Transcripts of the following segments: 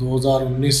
2019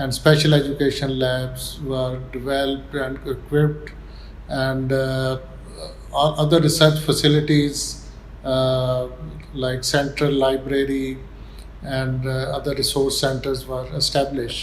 and special education labs were developed and equipped and other research facilities like central library and other resource centers were established.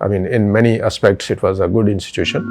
I mean in many aspects it was a good institution.